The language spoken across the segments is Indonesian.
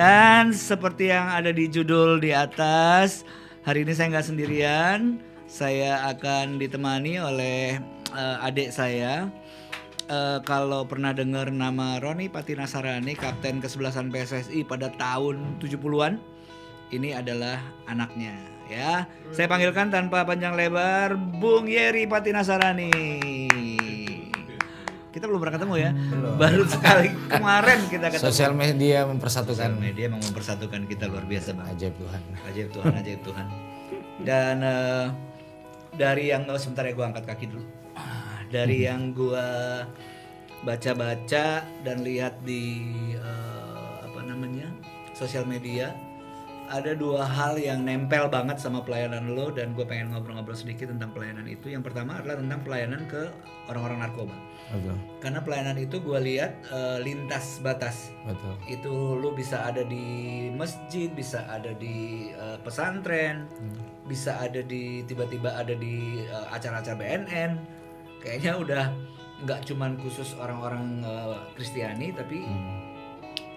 Dan seperti yang ada di judul di atas, hari ini saya nggak sendirian. Saya akan ditemani oleh adik saya. Kalau pernah dengar nama Roni Patinasarani, Kapten Kesebelasan PSSI pada tahun 70-an, ini adalah anaknya. Ya, saya panggilkan tanpa panjang lebar, Bung Yeri Patinasarani. Kita belum pernah ketemu ya, baru sekali kemarin kita ketemu. Sosial media mempersatukan. Sosial media memang mempersatukan kita, luar biasa Bang. Ajaib Tuhan. Ajaib Tuhan, ajaib Tuhan. Dan dari yang sebentar ya gue angkat kaki dulu. Dari yang gue baca-baca dan lihat di sosial media, ada dua hal yang nempel banget sama pelayanan lo, dan gue pengen ngobrol-ngobrol sedikit tentang pelayanan itu. Yang pertama adalah tentang pelayanan ke orang-orang narkoba. Betul. Karena pelayanan itu gue lihat lintas batas. Betul. Itu lo bisa ada di masjid, bisa ada di pesantren, bisa ada di tiba-tiba ada di acara-acara BNN. Kayaknya udah nggak cuman khusus orang-orang Kristiani, tapi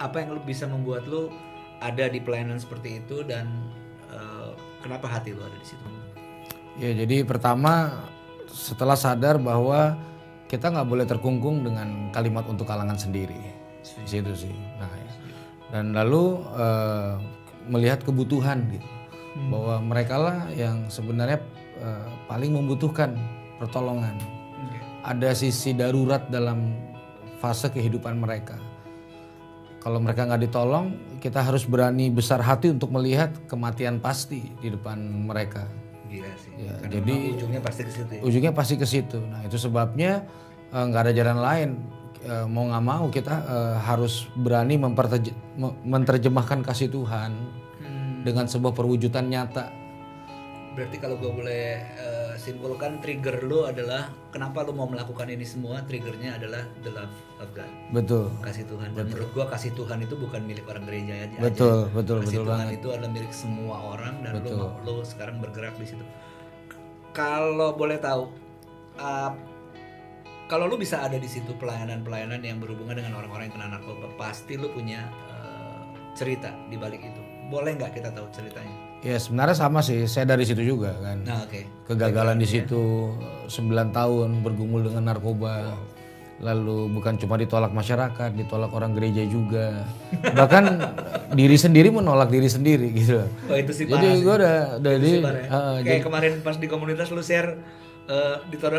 apa yang lo bisa membuat lo ada di pelayanan seperti itu, dan kenapa hati lo ada di situ? Ya, jadi pertama setelah sadar bahwa kita nggak boleh terkungkung dengan kalimat untuk kalangan sendiri, di situ sih. Nah, dan lalu melihat kebutuhan gitu, bahwa mereka lah yang sebenarnya paling membutuhkan pertolongan. Ada sisi darurat dalam fase kehidupan mereka. Kalau mereka nggak ditolong, kita harus berani besar hati untuk melihat kematian pasti di depan mereka. Gila sih. Ya, Karena jadi ujungnya pasti ke situ. Ya? Ujungnya pasti ke situ. Nah, itu sebabnya nggak ada jalan lain. Mau nggak mau kita harus berani menerjemahkan kasih Tuhan dengan sebuah perwujudan nyata. Berarti kalau gue boleh simpulkan, trigger lo adalah kenapa lo mau melakukan ini semua, triggernya adalah the love of God. Betul. Kasih Tuhan. Dan menurut gue kasih Tuhan itu bukan milik orang gereja aja. Betul, betul, kasih betul Tuhan banget. itu adalah milik semua orang, dan Betul. lo sekarang bergerak di situ. Kalau boleh tahu, kalau lo bisa ada di situ pelayanan-pelayanan yang berhubungan dengan orang-orang yang kena narkoba, pasti lo punya cerita di balik itu. Boleh nggak kita tahu ceritanya? Ya sebenarnya sama sih, saya dari situ juga kan. Nah, oke. Kegagalan di situ 9 tahun bergumul dengan narkoba. Lalu bukan cuma ditolak masyarakat, ditolak orang gereja juga. Bahkan diri sendiri menolak diri sendiri gitu. Oh, itu sih Jadi parah sih. gue udah dari Kayak kemarin pas di komunitas lu share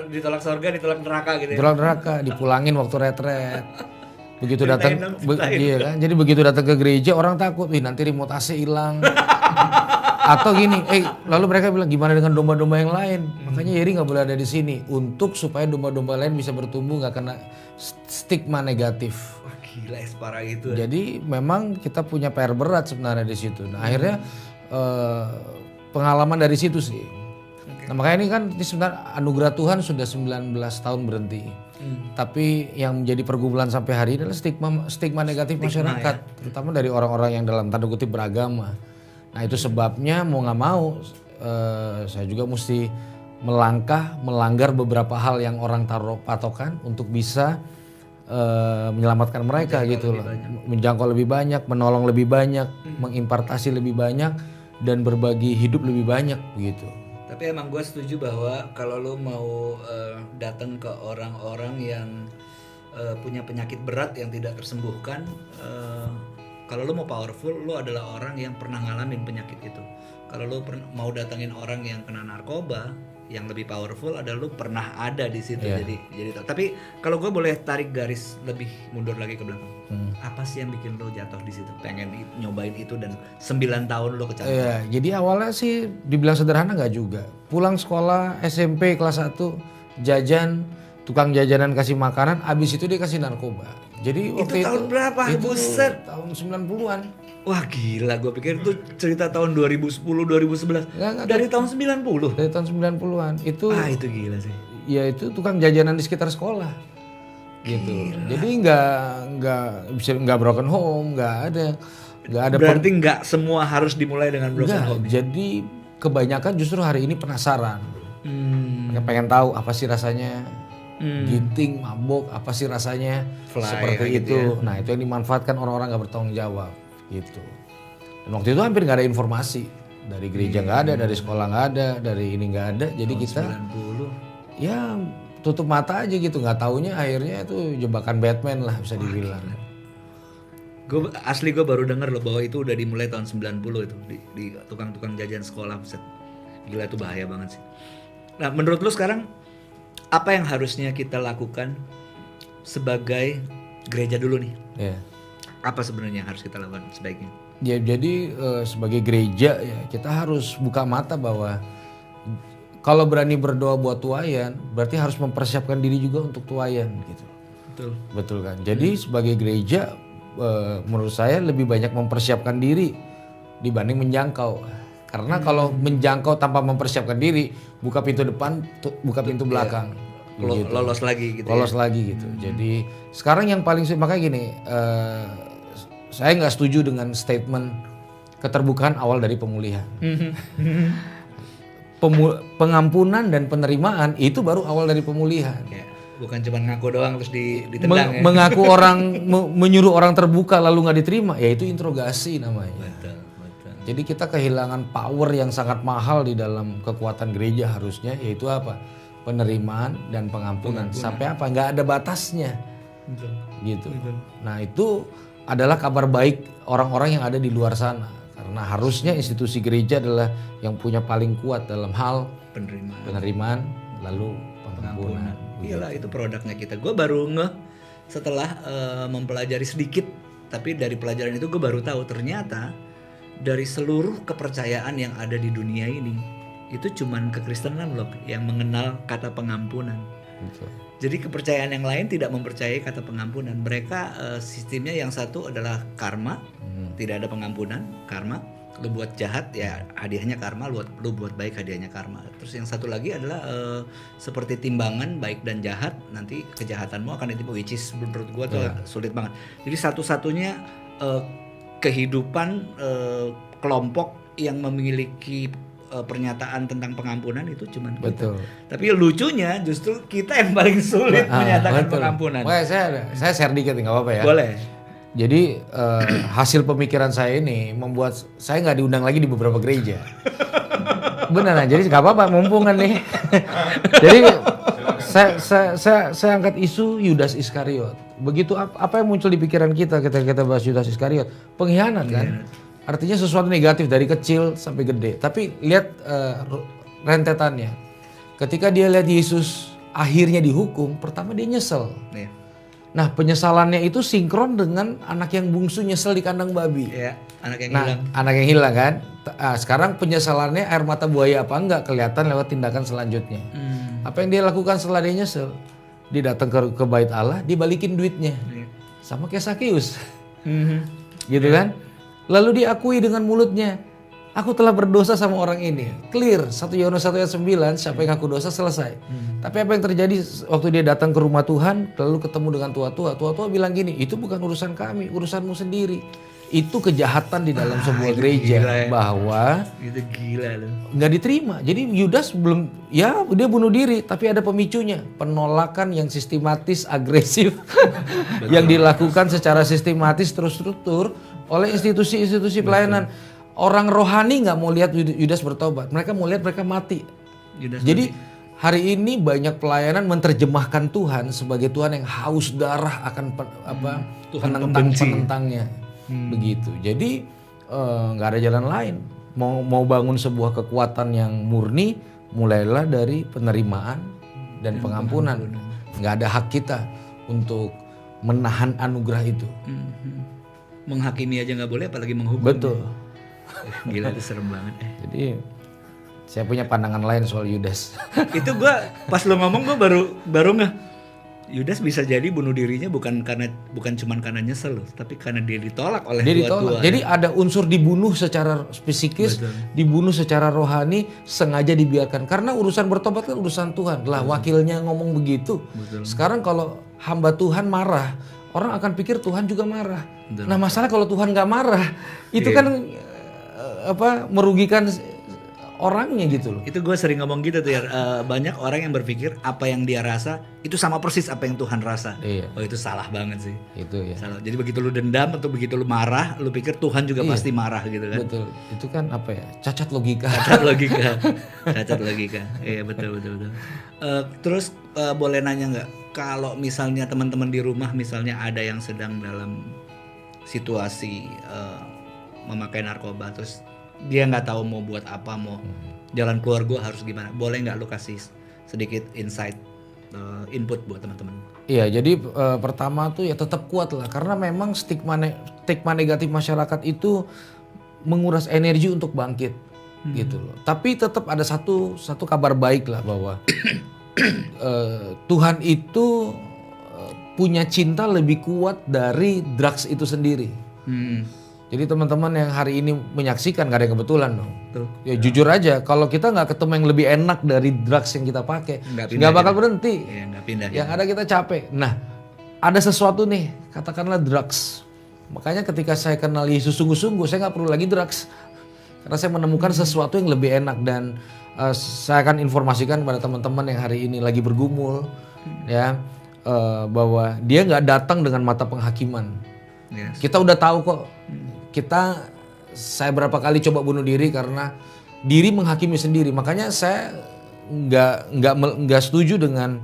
ditolak surga, ditolak neraka gitu ya. ditolak neraka, dipulangin waktu retret. Begitu datang Ceritain. iya kan. Jadi begitu datang ke gereja orang takut, "Ih, nanti remote AC hilang." Atau gini, lalu mereka bilang gimana dengan domba-domba yang lain? Makanya Yeri nggak boleh ada di sini untuk supaya domba-domba lain bisa bertumbuh, nggak kena stigma negatif. Wah, gila separah itu. Jadi memang kita punya PR berat sebenarnya di situ. Nah akhirnya pengalaman dari situ sih. Nah makanya ini kan sebenarnya anugerah Tuhan sudah 19 tahun berhenti. Tapi yang menjadi pergumulan sampai hari ini adalah stigma negatif masyarakat, terutama dari orang-orang yang dalam tanda kutip beragama. Nah itu sebabnya mau nggak mau saya juga mesti melanggar beberapa hal yang orang taruh patokan untuk bisa menyelamatkan mereka gitu loh, menjangkau lebih banyak, menolong lebih banyak, mengimpartasi lebih banyak, dan berbagi hidup lebih banyak begitu. Tapi emang gue setuju bahwa kalau lo mau datang ke orang-orang yang punya penyakit berat yang tidak tersembuhkan, kalau lo mau powerful, lo adalah orang yang pernah ngalamin penyakit itu. Kalau lo mau datangin orang yang kena narkoba, yang lebih powerful adalah lo pernah ada di situ. Jadi tapi kalau gue boleh tarik garis lebih mundur lagi ke belakang, apa sih yang bikin lo jatuh di situ, pengen nyobain itu, dan 9 tahun lo kecantol? Iya, jadi awalnya sih dibilang sederhana nggak juga. Pulang sekolah SMP kelas 1, jajan, tukang jajanan kasih makanan, abis itu dia kasih narkoba. Jadi waktu itu tahun berapa? Itu Buset. tahun 90-an. Wah gila, gue pikir itu cerita tahun 2010, 2011. Enggak, Dari tahun 90? Dari tahun 90-an. Itu Itu gila sih. ya itu tukang jajanan di sekitar sekolah. Gitu. Jadi nggak broken home, nggak ada. Berarti nggak semua harus dimulai dengan broken home. Jadi kebanyakan justru hari ini penasaran. Pengen tahu apa sih rasanya giting, mabok, apa sih rasanya Fly, seperti gitu itu. Nah itu yang dimanfaatkan orang-orang nggak bertanggung jawab gitu. Dan waktu itu hampir nggak ada informasi dari gereja, nggak ada, dari sekolah nggak ada, dari ini nggak ada. Jadi kita 90. ya tutup mata aja gitu, nggak taunya akhirnya itu jebakan Batman lah bisa dibilang. Gue baru denger loh bahwa itu udah dimulai tahun 90 itu di tukang-tukang jajan sekolah. Buset. Gila, itu bahaya banget sih. Nah, menurut lu sekarang apa yang harusnya kita lakukan sebagai gereja dulu nih? Ya. Apa sebenarnya yang harus kita lakukan sebaiknya? Ya, jadi sebagai gereja ya kita harus buka mata bahwa kalau berani berdoa buat tuayan, berarti harus mempersiapkan diri juga untuk tuayan gitu. Betul kan? Jadi sebagai gereja menurut saya lebih banyak mempersiapkan diri dibanding menjangkau. Karena kalau menjangkau tanpa mempersiapkan diri, buka pintu depan, buka pintu belakang. Gitu. Lolos lagi gitu. Lolos lagi gitu. Jadi sekarang yang paling makanya gini, saya nggak setuju dengan statement keterbukaan awal dari pemulihan. Pengampunan dan penerimaan itu baru awal dari pemulihan. Ya, bukan cuma ngaku doang terus ditendang. Mengaku orang menyuruh orang terbuka lalu nggak diterima, ya itu interogasi namanya. Betul. Jadi kita kehilangan power yang sangat mahal di dalam kekuatan gereja harusnya, yaitu apa? Penerimaan dan pengampunan. Sampai apa? Nggak ada batasnya. Betul. Gitu. Betul. Nah itu adalah kabar baik orang-orang yang ada di luar sana. Karena harusnya institusi gereja adalah yang punya paling kuat dalam hal penerimaan lalu pengampunan. Iyalah, itu produknya kita. Gue baru setelah mempelajari sedikit, tapi dari pelajaran itu gue baru tahu ternyata dari seluruh kepercayaan yang ada di dunia ini itu cuman kekristenan loh yang mengenal kata pengampunan. Betul. Jadi kepercayaan yang lain tidak mempercayai kata pengampunan. Mereka sistemnya yang satu adalah karma, tidak ada pengampunan, karma. Lu buat jahat ya hadiahnya karma, lu buat baik hadiahnya karma. Terus yang satu lagi adalah seperti timbangan baik dan jahat, nanti kejahatanmu akan ditimbang, which is menurut gua tuh sulit banget. Jadi satu-satunya kehidupan kelompok yang memiliki pernyataan tentang pengampunan itu cuman kita. Tapi lucunya justru kita yang paling sulit menyatakan pengampunan. Wah, saya share dikit nggak apa-apa ya? Boleh. Jadi hasil pemikiran saya ini membuat saya nggak diundang lagi di beberapa gereja. Beneran, jadi nggak apa-apa, mumpung kan nih. Jadi saya angkat isu Yudas Iskariot. Begitu apa yang muncul di pikiran kita ketika kita bahas Yudas Iskariot? Pengkhianat kan? Artinya sesuatu negatif dari kecil sampai gede. Tapi lihat rentetannya. Ketika dia lihat Yesus akhirnya dihukum, pertama dia nyesel. Nah, penyesalannya itu sinkron dengan anak yang bungsu nyesel di kandang babi. Iya, anak yang hilang. Anak yang hilang kan. Sekarang penyesalannya air mata buaya apa enggak kelihatan lewat tindakan selanjutnya. Apa yang dia lakukan setelah dia nyesel? Dia datang ke bait Allah, dibalikin duitnya. Sama kayak Sakeus. Gitu kan? Lalu diakui dengan mulutnya, aku telah berdosa sama orang ini. Clear, 1 Yohanes 1 ayat 9, siapa yang ngaku dosa selesai. Tapi apa yang terjadi waktu dia datang ke rumah Tuhan, lalu ketemu dengan tua-tua bilang gini, itu bukan urusan kami, urusanmu sendiri. Itu kejahatan di dalam sebuah gereja, bahwa itu gila loh. Nggak diterima. Jadi Yudas belum, ya dia bunuh diri, tapi ada pemicunya, penolakan yang sistematis, agresif, yang dilakukan secara sistematis terstruktur oleh institusi-institusi pelayanan. Orang rohani nggak mau lihat Yudas bertobat, mereka mau lihat mereka mati. Jadi hari ini banyak pelayanan menerjemahkan Tuhan sebagai Tuhan yang haus darah akan penentang-penentangnya. Begitu. Jadi nggak ada jalan lain. Mau bangun sebuah kekuatan yang murni, mulailah dari penerimaan dan pengampunan. Nggak ada hak kita untuk menahan anugerah itu. Menghakimi aja nggak boleh, apalagi menghukum. Betul. Gila, itu serem banget. Jadi saya punya pandangan lain soal Yudas. Itu gua pas lo ngomong gua baru nggak. Yudas bisa jadi bunuh dirinya bukan cuman karena nyesel loh, tapi karena dia ditolak oleh tua-tua. Jadi ada unsur dibunuh secara psikis, dibunuh secara rohani, sengaja dibiarkan. Karena urusan bertobat kan urusan Tuhan. Lah wakilnya ngomong begitu. Sekarang kalau hamba Tuhan marah, orang akan pikir Tuhan juga marah. Nah masalah kalau Tuhan nggak marah, itu kan merugikan orangnya gitu loh. Itu gue sering ngomong gitu tuh ya. Banyak orang yang berpikir apa yang dia rasa itu sama persis apa yang Tuhan rasa. Iya. Oh itu salah banget sih. Itu ya. Salah. Jadi begitu lu dendam atau begitu lu marah, lu pikir Tuhan juga pasti marah gitu kan. Betul. Itu kan apa ya? Cacat logika. Cacat logika. Cacat logika. Iya betul. Terus boleh nanya nggak, kalau misalnya teman-teman di rumah misalnya ada yang sedang dalam situasi memakai narkoba, terus dia nggak tahu mau buat apa, mau jalan keluar gue harus gimana, boleh nggak lu kasih sedikit insight, input buat teman-teman? Iya, jadi pertama tuh ya tetap kuat lah, karena memang stigma negatif masyarakat itu menguras energi untuk bangkit gitu loh. Tapi tetap ada satu kabar baik lah, bahwa Tuhan itu punya cinta lebih kuat dari drugs itu sendiri. Jadi teman-teman yang hari ini menyaksikan, gak ada yang kebetulan dong. Betul. Ya jujur aja, kalau kita nggak ketemu yang lebih enak dari drugs yang kita pakai, nggak bakal berhenti. Iya, nggak pindah. Yang ada kita capek. Nah, ada sesuatu nih, katakanlah drugs. Makanya ketika saya kenal Yesus sungguh-sungguh, saya nggak perlu lagi drugs, karena saya menemukan sesuatu yang lebih enak. Dan saya akan informasikan kepada teman-teman yang hari ini lagi bergumul, ya, bahwa dia nggak datang dengan mata penghakiman. Yes. Kita udah tahu kok. Saya berapa kali coba bunuh diri karena diri menghakimi sendiri. Makanya saya nggak setuju dengan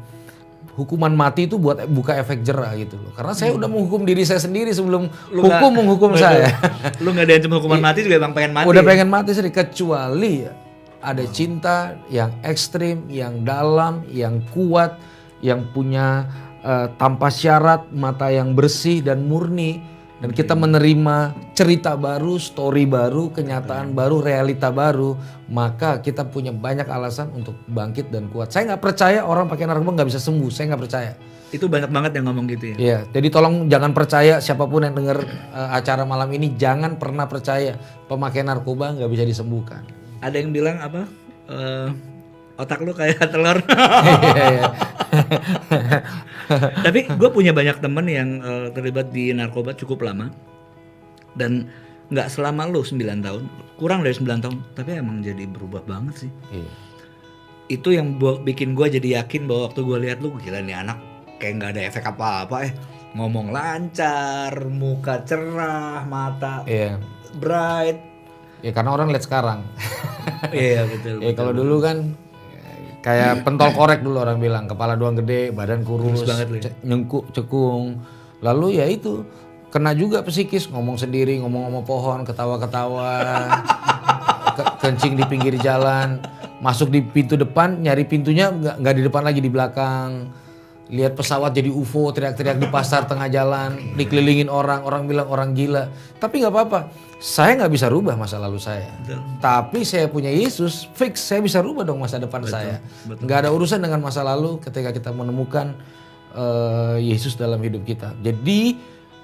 hukuman mati itu buat buka efek jerah gitu loh. Karena saya udah menghukum diri saya sendiri sebelum hukum menghukum saya. Lu nggak ada yang cuma hukuman mati juga emang pengen mati. Udah pengen mati sendiri, kecuali ada cinta yang ekstrim, yang dalam, yang kuat, yang punya tanpa syarat, mata yang bersih dan murni. Dan kita menerima cerita baru, story baru, kenyataan baru, realita baru, maka kita punya banyak alasan untuk bangkit dan kuat. Saya nggak percaya orang pakai narkoba nggak bisa sembuh. Saya nggak percaya. Itu banyak banget yang ngomong gitu ya. Iya, jadi tolong jangan percaya, siapapun yang dengar acara malam ini, jangan pernah percaya pemakai narkoba nggak bisa disembuhkan. Ada yang bilang apa? Otak lu kayak telur. Iya. Tapi gue punya banyak temen yang terlibat di narkoba cukup lama, dan nggak selama lu 9 tahun, kurang dari 9 tahun, tapi emang jadi berubah banget sih. Iya. Itu yang bikin gue jadi yakin bahwa waktu gue lihat lu, gila nih anak kayak nggak ada efek apa-apa, ngomong lancar, muka cerah, mata bright. Ya karena orang lihat sekarang. Iya betul. Ya kalau dulu kan kayak pentol korek dulu orang bilang, kepala doang gede, badan kurus, nyengkuk, cekung. Lalu ya itu kena juga psikis, ngomong sendiri, ngomong sama pohon, ketawa-ketawa, kencing di pinggir jalan, masuk di pintu depan, nyari pintunya nggak di depan lagi, di belakang. Lihat pesawat jadi UFO, teriak-teriak di pasar tengah jalan, dikelilingin orang bilang orang gila. Tapi nggak apa-apa, saya nggak bisa rubah masa lalu saya. Betul. Tapi saya punya Yesus, fix saya bisa rubah dong masa depan saya. Nggak ada urusan dengan masa lalu ketika kita menemukan Yesus dalam hidup kita. Jadi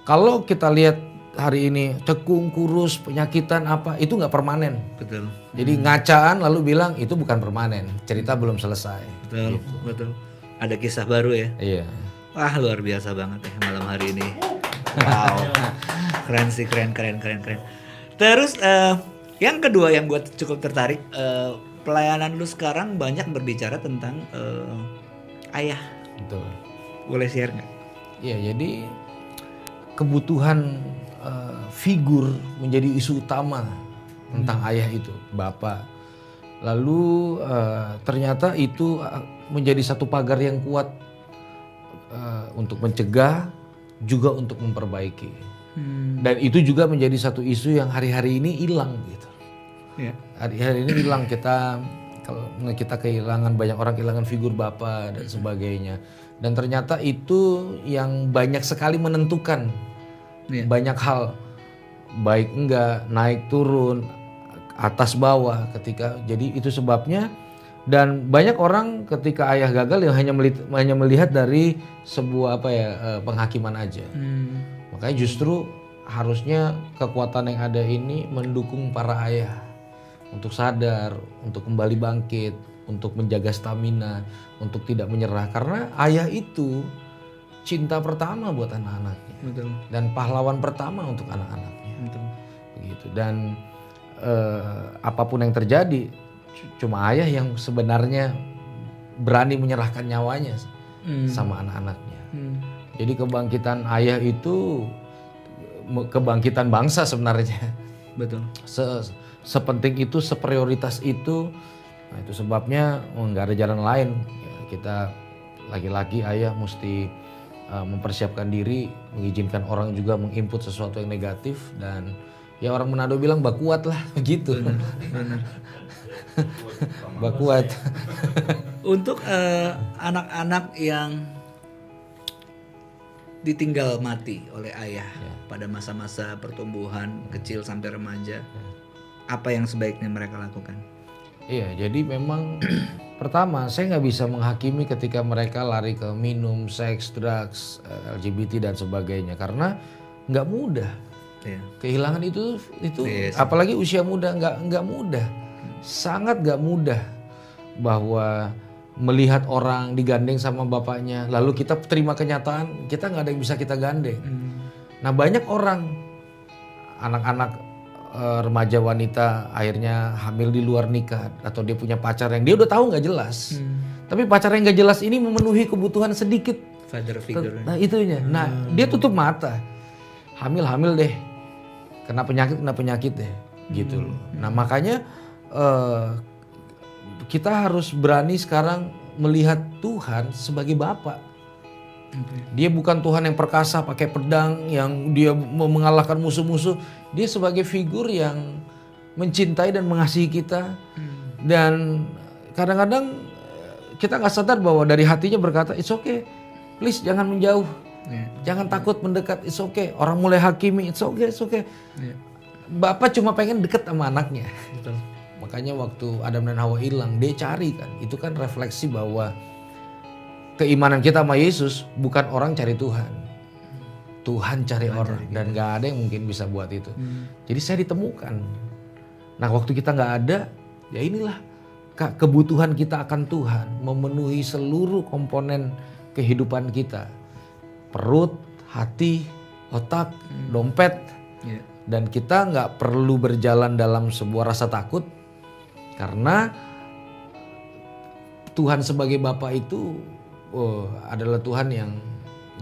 kalau kita lihat hari ini cekung, kurus, penyakitan apa, itu nggak permanen. Betul. Jadi ngacaan lalu bilang itu bukan permanen, cerita belum selesai. Betul, gitu. Betul. Ada kisah baru ya? Iya. Wah luar biasa banget ya malam hari ini. Wow. Keren sih, keren. Terus yang kedua yang gue cukup tertarik, pelayanan lu sekarang banyak berbicara tentang ayah. Betul. Boleh share nggak? Iya, jadi kebutuhan figur menjadi isu utama tentang ayah itu, bapak. Lalu ternyata itu menjadi satu pagar yang kuat untuk mencegah, juga untuk memperbaiki. Dan itu juga menjadi satu isu yang hari-hari ini hilang gitu. Yeah. Hari-hari ini hilang, kalau kita kehilangan, banyak orang kehilangan figur bapak dan sebagainya. Dan ternyata itu yang banyak sekali menentukan banyak hal, baik enggak, naik turun, atas bawah ketika. Jadi itu sebabnya. Dan banyak orang ketika ayah gagal yang hanya melihat dari sebuah penghakiman aja. Makanya justru harusnya kekuatan yang ada ini mendukung para ayah untuk sadar, untuk kembali bangkit, untuk menjaga stamina, untuk tidak menyerah. Karena ayah itu cinta pertama buat anak-anaknya. Betul. Dan pahlawan pertama untuk anak-anaknya. Betul. Begitu. Dan apapun yang terjadi, cuma ayah yang sebenarnya berani menyerahkan nyawanya sama anak-anaknya. Jadi kebangkitan ayah itu kebangkitan bangsa sebenarnya. Betul. Sepenting itu, seprioritas itu. Nah, itu sebabnya nggak ada jalan lain. Ya, kita laki-laki ayah mesti mempersiapkan diri, mengizinkan orang juga menginput sesuatu yang negatif, dan ya orang Manado bilang bakuat lah gitu. Benar. Bakuat. Untuk anak-anak yang ditinggal mati oleh ayah pada masa-masa pertumbuhan kecil sampai remaja, apa yang sebaiknya mereka lakukan? Iya, jadi memang pertama saya nggak bisa menghakimi ketika mereka lari ke minum, seks, drugs, LGBT dan sebagainya, karena nggak mudah. Iya. Kehilangan itu Yes. apalagi usia muda nggak mudah, sangat nggak mudah. Bahwa melihat orang digandeng sama bapaknya, lalu kita terima kenyataan kita nggak ada yang bisa kita gandeng. Nah banyak orang, anak-anak remaja wanita akhirnya hamil di luar nikah, atau dia punya pacar yang dia udah tahu nggak jelas, tapi pacar yang nggak jelas ini memenuhi kebutuhan sedikit. Father figure. Nah itunya, nah dia tutup mata, hamil deh, kena penyakit deh, gitu loh. Nah makanya kita harus berani sekarang melihat Tuhan sebagai Bapa. Dia bukan Tuhan yang perkasa pakai pedang yang dia mau mengalahkan musuh-musuh. Dia sebagai figur yang mencintai dan mengasihi kita. Dan kadang-kadang kita nggak sadar bahwa dari hatinya berkata, it's okay, please jangan menjauh, jangan takut mendekat, it's okay. Orang mulai hakimi, it's okay, it's okay. Bapak cuma pengen deket sama anaknya. Betul. Makanya waktu Adam dan Hawa hilang, dia cari kan. Itu kan refleksi bahwa keimanan kita sama Yesus bukan orang cari Tuhan. Tuhan cari orang. Dan gak ada yang mungkin bisa buat itu. Jadi saya ditemukan. Nah waktu kita gak ada, ya inilah kebutuhan kita akan Tuhan. Memenuhi seluruh komponen kehidupan kita. Perut, hati, otak, dompet. Dan kita gak perlu berjalan dalam sebuah rasa takut. Karena Tuhan sebagai Bapa itu adalah Tuhan yang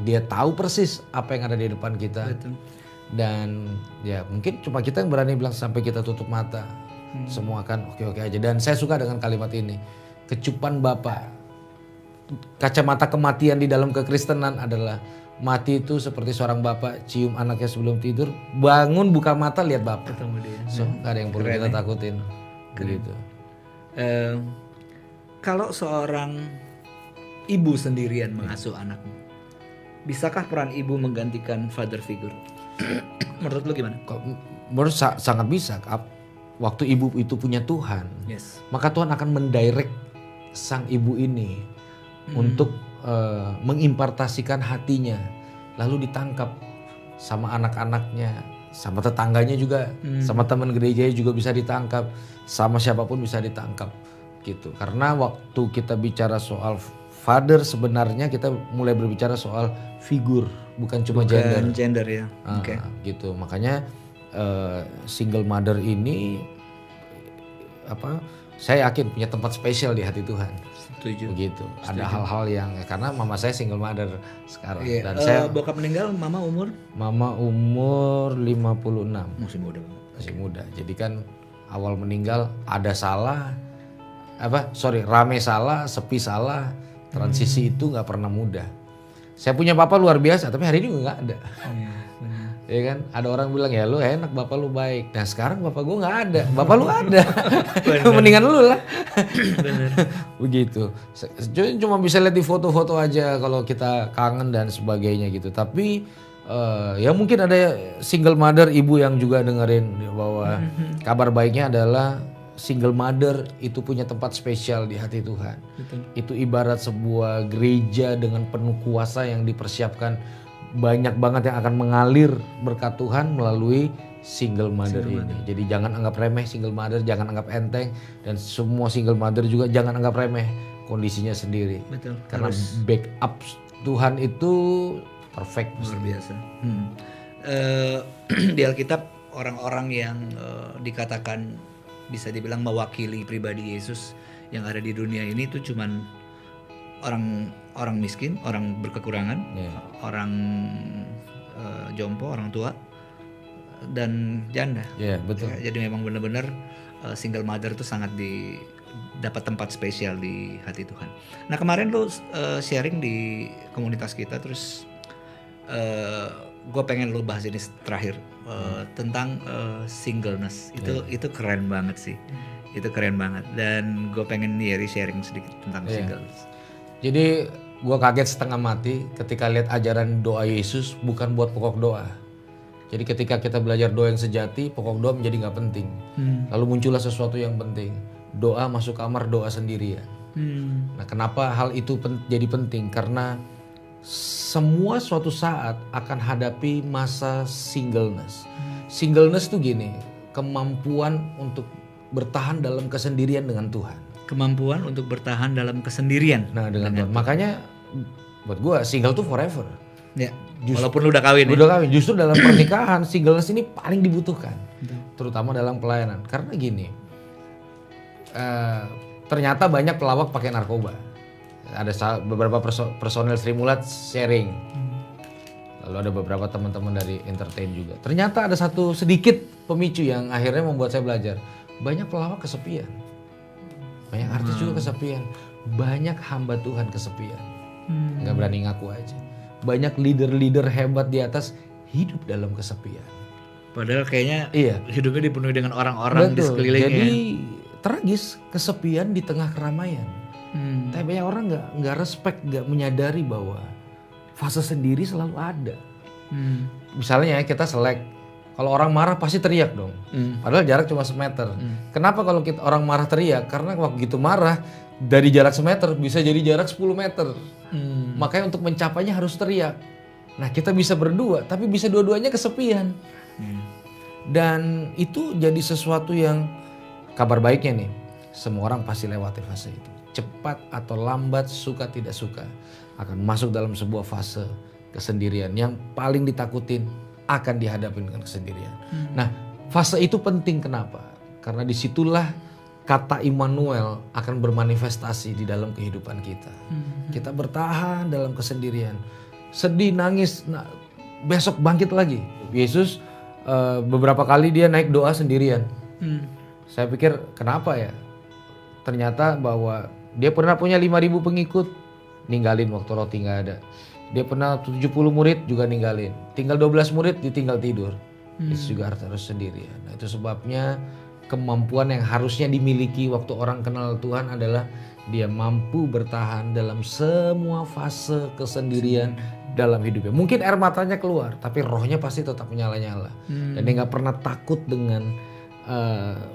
dia tahu persis apa yang ada di depan kita. Betul. Dan ya mungkin cuma kita yang berani bilang sampai kita tutup mata. Semua kan oke-oke aja. Dan saya suka dengan kalimat ini. Kecupan Bapa. Kacamata kematian di dalam kekristenan adalah mati itu seperti seorang bapak cium anaknya sebelum tidur, bangun buka mata lihat bapak. Ketemu dia. So gak ada yang perlu kita takutin. Begitu. Kalau seorang ibu sendirian mengasuh anaknya, bisakah peran ibu menggantikan father figure? Menurut lu gimana? Menurut sangat bisa. Waktu ibu itu punya Tuhan, maka Tuhan akan mendirect sang ibu ini untuk mengimpartasikan hatinya, lalu ditangkap sama anak-anaknya, sama tetangganya juga, sama teman gerejanya juga bisa ditangkap, sama siapapun bisa ditangkap gitu. Karena waktu kita bicara soal father, sebenarnya kita mulai berbicara soal figur, bukan cuma gender ya. Gitu. Makanya single mother ini saya yakin punya tempat spesial di hati Tuhan. Setuju. Begitu. Ada hal-hal yang karena mama saya single mother sekarang. Dan bokap meninggal, mama umur 56. Masih muda banget. Masih muda. Jadi kan awal meninggal ada salah, rame salah, sepi salah, transisi itu nggak pernah mudah. Saya punya papa luar biasa, tapi hari ini nggak ada. Ya kan, ada orang bilang ya lu enak, bapak lu baik. Nah sekarang bapak gue nggak ada, bapak lu ada. Mendingan lu lah. Begitu. Cuma bisa lihat di foto-foto aja kalau kita kangen dan sebagainya gitu. Tapi ya mungkin ada single mother, ibu yang juga dengerin bahwa kabar baiknya adalah single mother itu punya tempat spesial di hati Tuhan. Betul. Itu ibarat sebuah gereja dengan penuh kuasa yang dipersiapkan, banyak banget yang akan mengalir berkat Tuhan melalui single mother ini. Jadi jangan anggap remeh single mother, jangan anggap enteng, dan semua single mother juga jangan anggap remeh kondisinya sendiri. Betul. Karena backup Tuhan itu perfect, luar biasa. Di Alkitab orang-orang yang dikatakan bisa dibilang mewakili pribadi Yesus yang ada di dunia ini tuh cuman orang miskin, orang berkekurangan, orang jompo, orang tua, dan janda. Betul. Ya, jadi memang benar-benar single mother itu sangat dapat tempat spesial di hati Tuhan. Nah kemarin lu sharing di komunitas kita, terus gue pengen lu bahas ini terakhir tentang singleness. Itu keren banget sih. Itu keren banget, dan gue pengen sharing sedikit tentang singleness. Jadi gue kaget setengah mati ketika lihat ajaran doa Yesus bukan buat pokok doa. Jadi ketika kita belajar doa yang sejati, pokok doa menjadi nggak penting. Lalu muncullah sesuatu yang penting. Doa masuk kamar, doa sendirian. Nah kenapa hal itu jadi penting? Karena semua suatu saat akan hadapi masa singleness. Singleness tuh gini, kemampuan untuk bertahan dalam kesendirian dengan Tuhan. Kemampuan untuk bertahan dalam kesendirian. Nah dengan Tuhan. Makanya buat gue single tuh forever. Ya. Walaupun lu udah kawin. Justru dalam pernikahan singleness ini paling dibutuhkan. Terutama dalam pelayanan. Karena gini, ternyata banyak pelawak pakai narkoba. Ada beberapa personel Sri Mulat sharing. Lalu ada beberapa teman-teman dari entertain juga. Ternyata ada satu sedikit pemicu yang akhirnya membuat saya belajar. Banyak pelawak kesepian. Banyak artis juga kesepian. Banyak hamba Tuhan kesepian. Nggak berani ngaku aja. Banyak leader-leader hebat di atas hidup dalam kesepian. Padahal kayaknya hidupnya dipenuhi dengan orang-orang di sekelilingnya. Jadi tragis kesepian di tengah keramaian. Tapi banyak orang nggak respect, nggak menyadari bahwa fase sendiri selalu ada. Misalnya kita selek. Kalau orang marah pasti teriak dong. Padahal jarak cuma semeter. Kenapa kalau orang marah teriak? Karena waktu gitu marah dari jarak semeter bisa jadi jarak 10 meter. Makanya untuk mencapainya harus teriak. Nah kita bisa berdua tapi bisa dua-duanya kesepian. Dan itu jadi sesuatu yang kabar baiknya nih. Semua orang pasti lewati fase itu. Cepat atau lambat, suka tidak suka, akan masuk dalam sebuah fase kesendirian yang paling ditakutin. Akan dihadapi dengan kesendirian. Nah, fase itu penting kenapa? Karena disitulah kata Immanuel akan bermanifestasi di dalam kehidupan kita. Kita bertahan dalam kesendirian, sedih, nangis, besok bangkit lagi. Yesus beberapa kali dia naik doa sendirian. Saya pikir kenapa ya? Ternyata bahwa dia pernah punya 5.000 pengikut, ninggalin waktu roti nggak ada. Dia pernah 70 murid juga ninggalin. Tinggal 12 murid ditinggal tidur. Yesus juga harus sendirian. Nah itu sebabnya kemampuan yang harusnya dimiliki waktu orang kenal Tuhan adalah dia mampu bertahan dalam semua fase kesendirian dalam hidupnya. Mungkin air matanya keluar, tapi rohnya pasti tetap menyala-nyala. Dan dia gak pernah takut dengan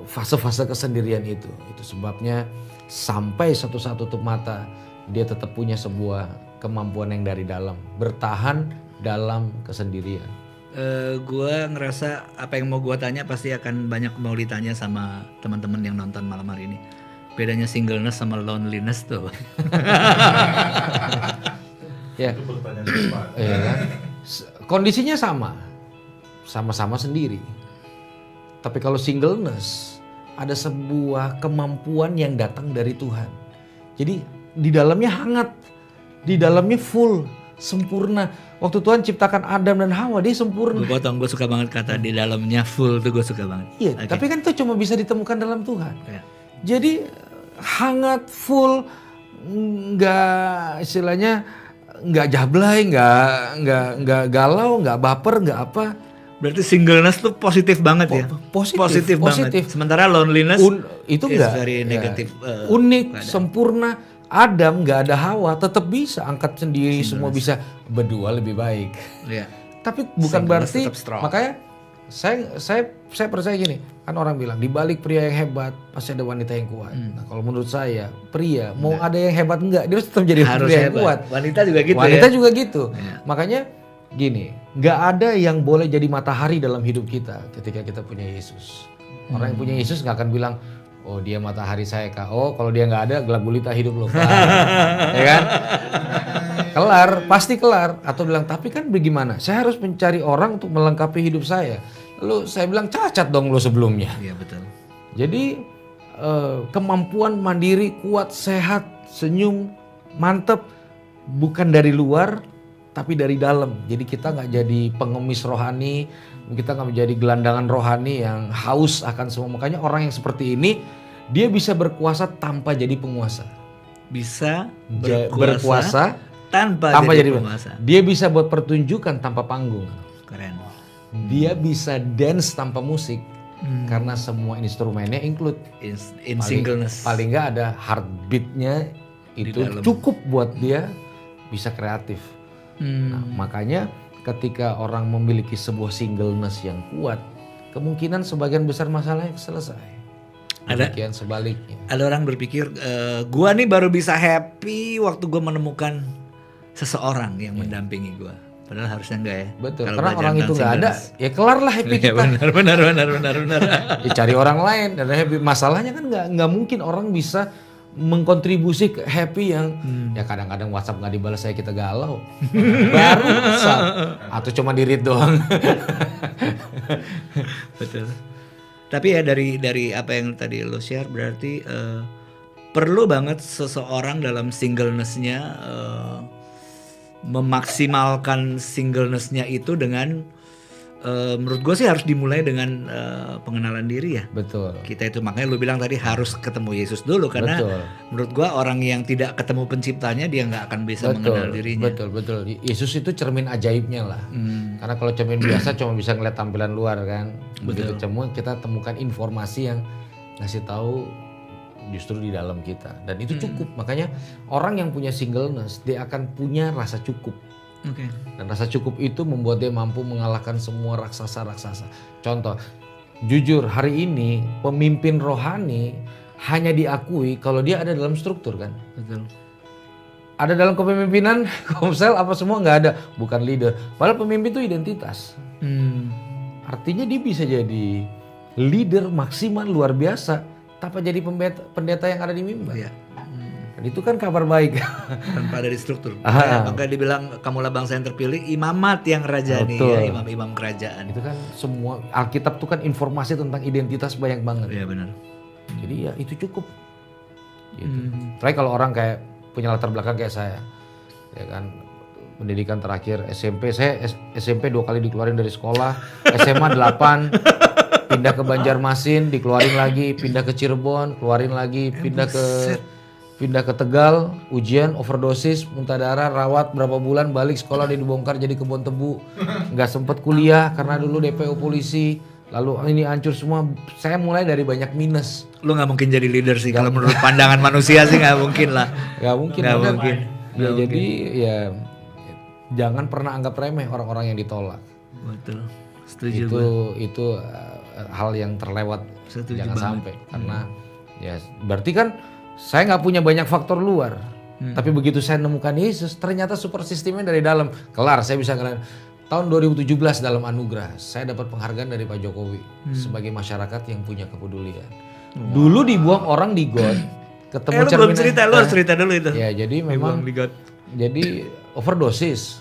fase-fase kesendirian itu. Itu sebabnya sampai satu saat tutup mata, dia tetap punya sebuah kemampuan yang dari dalam, bertahan dalam kesendirian. Gua ngerasa apa yang mau gua tanya pasti akan banyak mau ditanya sama teman-teman yang nonton malam hari ini. Bedanya singleness sama loneliness tuh. Ya. Itu pertanyaan depan. Iya kan? Kondisinya sama-sama sendiri. Tapi kalau singleness ada sebuah kemampuan yang datang dari Tuhan. Jadi di dalamnya hangat. Di dalamnya full, sempurna. Waktu Tuhan ciptakan Adam dan Hawa, dia sempurna. Gue suka banget kata di dalamnya full tuh, gue suka banget. Iya, tapi kan itu cuma bisa ditemukan dalam Tuhan. Ya. Jadi hangat, full, nggak istilahnya nggak jablay, nggak galau, nggak baper, nggak apa. Berarti singleness tuh positif banget ya? Positif banget. Sementara loneliness itu is nggak very negative. Unik, sempurna. Adam nggak ada Hawa tetap bisa angkat sendiri, semua bisa, berdua lebih baik. Yeah. Tapi bukan berarti, makanya saya percaya gini, kan orang bilang di balik pria yang hebat pasti ada wanita yang kuat. Nah kalau menurut saya pria mau ada yang hebat enggak, dia tetap jadi pria yang kuat. Wanita juga gitu. Wanita juga gitu. Makanya gini, nggak ada yang boleh jadi matahari dalam hidup kita ketika kita punya Yesus. Orang yang punya Yesus nggak akan bilang, oh dia matahari saya kak. Oh kalau dia nggak ada gelap gulita hidup lo kak. Ya kan? Kelar, pasti kelar. Atau bilang tapi kan bagaimana? Saya harus mencari orang untuk melengkapi hidup saya. Lalu saya bilang cacat dong lo sebelumnya. Iya betul. Jadi kemampuan mandiri, kuat, sehat, senyum, mantep bukan dari luar tapi dari dalam. Jadi kita nggak jadi pengemis rohani, kita nggak menjadi gelandangan rohani yang haus akan semua. Makanya orang yang seperti ini dia bisa berkuasa tanpa jadi penguasa. Bisa berkuasa tanpa jadi penguasa. Dia bisa buat pertunjukan tanpa panggung. Keren. Dia bisa dance tanpa musik. Karena semua instrumennya include In singleness. Paling nggak ada heartbeatnya itu cukup buat dia bisa kreatif. Nah, makanya ketika orang memiliki sebuah singleness yang kuat, kemungkinan sebagian besar masalahnya selesai. Demikian sebaliknya. Ada orang berpikir, gua nih baru bisa happy waktu gua menemukan seseorang yang mendampingi gua. Padahal harusnya enggak ya. Betul. Karena orang itu nggak ada, ya kelar lah happy kita. Benar. Ya, cari orang lain dan happy. Masalahnya kan nggak mungkin orang bisa mengkontribusi ke happy yang ya kadang-kadang WhatsApp nggak dibalas saya kita galau. Baru WhatsApp atau cuma di-read doang. Betul. Tapi ya dari apa yang tadi lo share berarti perlu banget seseorang dalam singleness-nya memaksimalkan singleness-nya itu dengan menurut gue sih harus dimulai dengan pengenalan diri ya. Betul. Kita itu makanya lu bilang tadi harus ketemu Yesus dulu karena menurut gue orang yang tidak ketemu penciptanya dia nggak akan bisa mengenal dirinya. Betul. Yesus itu cermin ajaibnya lah. Karena kalau cermin biasa cuma bisa ngeliat tampilan luar kan. Begitu kita temukan informasi yang ngasih tahu justru di dalam kita dan itu cukup. Makanya orang yang punya singleness dia akan punya rasa cukup. Dan rasa cukup itu membuat dia mampu mengalahkan semua raksasa-raksasa. Contoh, jujur hari ini pemimpin rohani hanya diakui kalau dia ada dalam struktur kan. Betul. Ada dalam kepemimpinan, komsel apa semua nggak ada, bukan leader. Padahal pemimpin itu identitas. Artinya dia bisa jadi leader maksimal luar biasa tanpa jadi pendeta yang ada di mimbar. Iya. Dan itu kan kabar baik. Tanpa ada di struktur. Makanya dibilang kamulah bangsa yang terpilih, imamat yang rajani ya, imam-imam kerajaan. Itu kan semua Alkitab itu kan informasi tentang identitas banyak banget. Iya benar. Jadi ya itu cukup. Gitu. Tapi kalau orang kayak punya latar belakang kayak saya, ya kan pendidikan terakhir SMP, saya SMP 2 kali dikeluarin dari sekolah, SMA 8. Pindah ke Banjarmasin, dikeluarin lagi, pindah ke Cirebon, keluarin lagi, pindah ke Tegal, ujian, overdosis, muntah darah, rawat berapa bulan, balik sekolah dia dibongkar jadi kebun tebu, nggak sempet kuliah karena dulu DPO polisi, lalu ini hancur semua. Saya mulai dari banyak minus. Lu nggak mungkin jadi leader sih kalau menurut pandangan manusia sih nggak mungkin lah. Nggak mungkin. Ya, jadi ya jangan pernah anggap remeh orang-orang yang ditolak. Betul. Setuju. Itu hal yang terlewat. Setuju jangan banget. Sampai karena ya berarti kan saya nggak punya banyak faktor luar, tapi begitu saya nemukan Yesus ternyata super sistemnya dari dalam. Kelar saya bisa ngeliat. Tahun 2017 dalam anugerah saya dapat penghargaan dari Pak Jokowi sebagai masyarakat yang punya kepedulian. Dulu dibuang orang di got, ketemu cermin. Belum cerita, lu harus cerita dulu itu. Ya jadi memang di got. Jadi overdosis.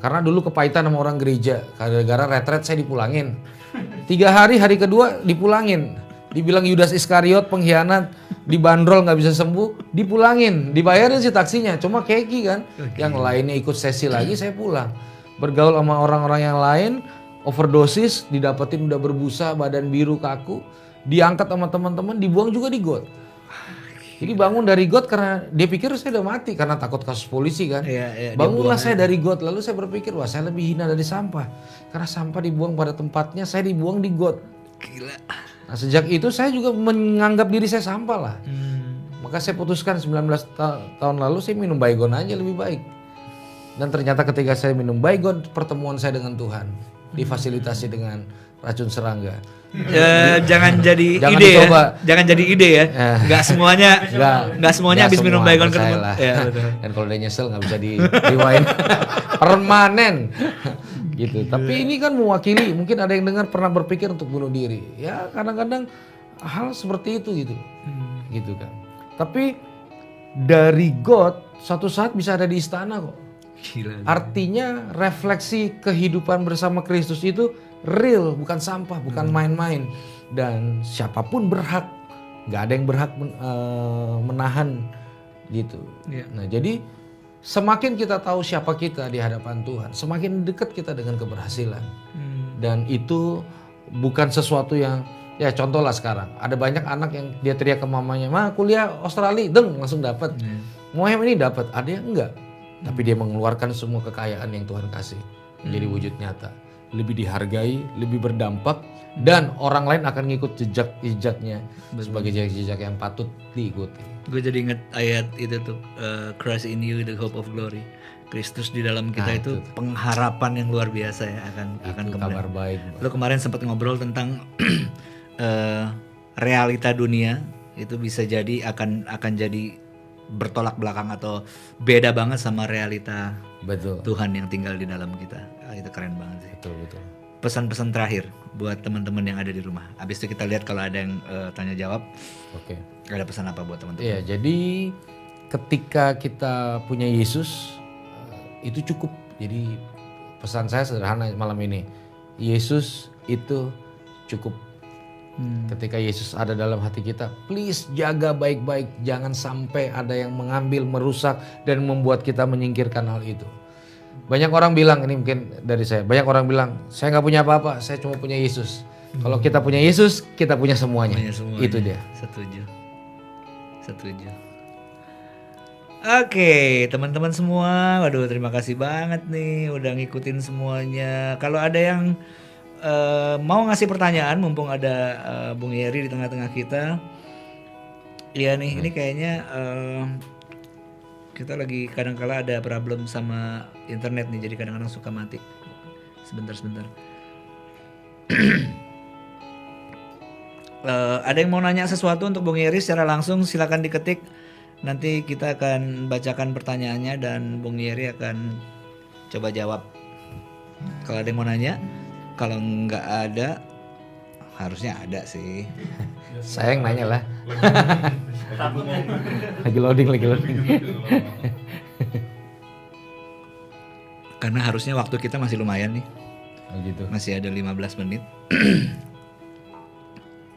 Karena dulu kepahitan sama orang gereja, gara-gara retret saya dipulangin. 3 hari kedua dipulangin. Dibilang Yudas Iskariot pengkhianat, dibanderol nggak bisa sembuh, dipulangin, dibayarin sih taksinya, cuma keki kan. Yang lainnya ikut sesi lagi, saya pulang. Bergaul sama orang-orang yang lain, overdosis, didapetin udah berbusa, badan biru kaku, diangkat sama teman-teman, dibuang juga di got. Jadi bangun dari got karena dia pikir saya udah mati karena takut kasus polisi kan. Bangunlah saya dari got, lalu saya berpikir wah saya lebih hina dari sampah. Karena sampah dibuang pada tempatnya, saya dibuang di got. Gila. Nah sejak itu saya juga menganggap diri saya sampah lah. Maka saya putuskan 19 tahun lalu saya minum Baygon aja lebih baik. Dan ternyata ketika saya minum Baygon, pertemuan saya dengan Tuhan difasilitasi dengan racun serangga. Jangan jadi jangan ide dicoba. ya. Jangan jadi ide ya. Enggak semuanya habis minum Baygon ketemu. Ya, dan kalau dia nyesel nggak bisa di rewind. Permanen. Gitu. Tapi ini kan mewakili, mungkin ada yang dengar pernah berpikir untuk bunuh diri. Ya kadang-kadang hal seperti itu gitu. Gitu kan. Tapi dari God suatu saat bisa ada di istana kok. Gila. Artinya refleksi kehidupan bersama Kristus itu real, bukan sampah, bukan main-main. Dan siapapun berhak, nggak ada yang berhak menahan gitu. Iya. Nah jadi semakin kita tahu siapa kita di hadapan Tuhan, semakin dekat kita dengan keberhasilan. Dan itu bukan sesuatu yang, ya contoh lah sekarang, ada banyak anak yang dia teriak ke mamanya, "Ma, kuliah Australia, deng, langsung dapat. Mau yang ini dapat." Ada yang enggak. Tapi dia mengeluarkan semua kekayaan yang Tuhan kasih menjadi wujud nyata. Lebih dihargai, lebih berdampak, dan orang lain akan ngikut jejak-jejaknya sebagai jejak-jejak yang patut diikuti. Gue jadi inget ayat itu tuh, Christ in you the hope of glory. Kristus di dalam kita itu pengharapan yang luar biasa ya akan kemudian. Kabar baik. Lo kemarin sempat ngobrol tentang realita dunia itu bisa jadi akan jadi bertolak belakang atau beda banget sama realita Betul. Tuhan yang tinggal di dalam kita. Itu keren banget sih. Betul. Pesan-pesan terakhir buat teman-teman yang ada di rumah. Abis itu kita lihat kalau ada yang tanya jawab. Oke. Ada pesan apa buat teman-teman? Iya, jadi ketika kita punya Yesus itu cukup. Jadi pesan saya sederhana malam ini. Yesus itu cukup. Ketika Yesus ada dalam hati kita, please jaga baik-baik, jangan sampai ada yang mengambil, merusak dan membuat kita menyingkirkan hal itu. Banyak orang bilang, ini mungkin dari saya, banyak orang bilang, saya nggak punya apa-apa, saya cuma punya Yesus. Kalau kita punya Yesus, kita punya semuanya. Itu dia. Setuju. Oke, teman-teman semua, waduh terima kasih banget nih udah ngikutin semuanya. Kalau ada yang mau ngasih pertanyaan, mumpung ada Bung Yeri di tengah-tengah kita. Iya nih, ini kayaknya kita lagi kadang-kala ada problem sama internet nih, jadi kadang-kadang suka mati. Sebentar. Ada yang mau nanya sesuatu untuk Bung Yeri secara langsung, silakan diketik. Nanti kita akan bacakan pertanyaannya dan Bung Yeri akan coba jawab. Kalau ada yang mau nanya, kalau nggak ada, harusnya ada sih. Saya yang nanya lah. lagi loading. Karena harusnya waktu kita masih lumayan nih. Oh gitu. Masih ada 15 menit.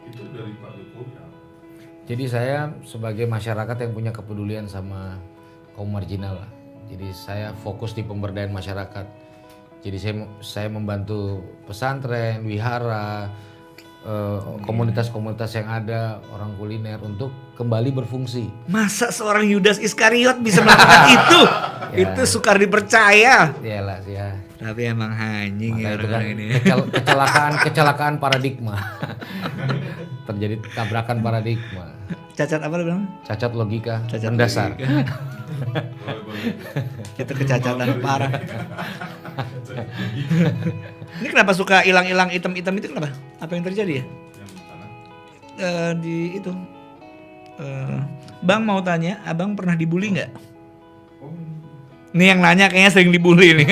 Itu dari Pak Jokowi. Jadi saya sebagai masyarakat yang punya kepedulian sama kaum marginal lah. Jadi saya fokus di pemberdayaan masyarakat. Jadi saya membantu pesantren, wihara, komunitas-komunitas yang ada, orang kuliner untuk kembali berfungsi. Masa seorang Yudas Iskariot bisa melakukan itu? Itu sukar dipercaya. Iyalah ya. Tapi emang anjing ya Itu kan orang ini. kecelakaan paradigma. Terjadi tabrakan paradigma. Cacat apa lu bilang? Cacat logika Cacat mendasar. Itu kecacatan parah. Ini kenapa suka hilang-hilang hitam-hitam itu kenapa? Apa yang terjadi ya? Di itu. Bang mau tanya, abang pernah dibully nggak? Nih yang nanya kayaknya sering dibully nih.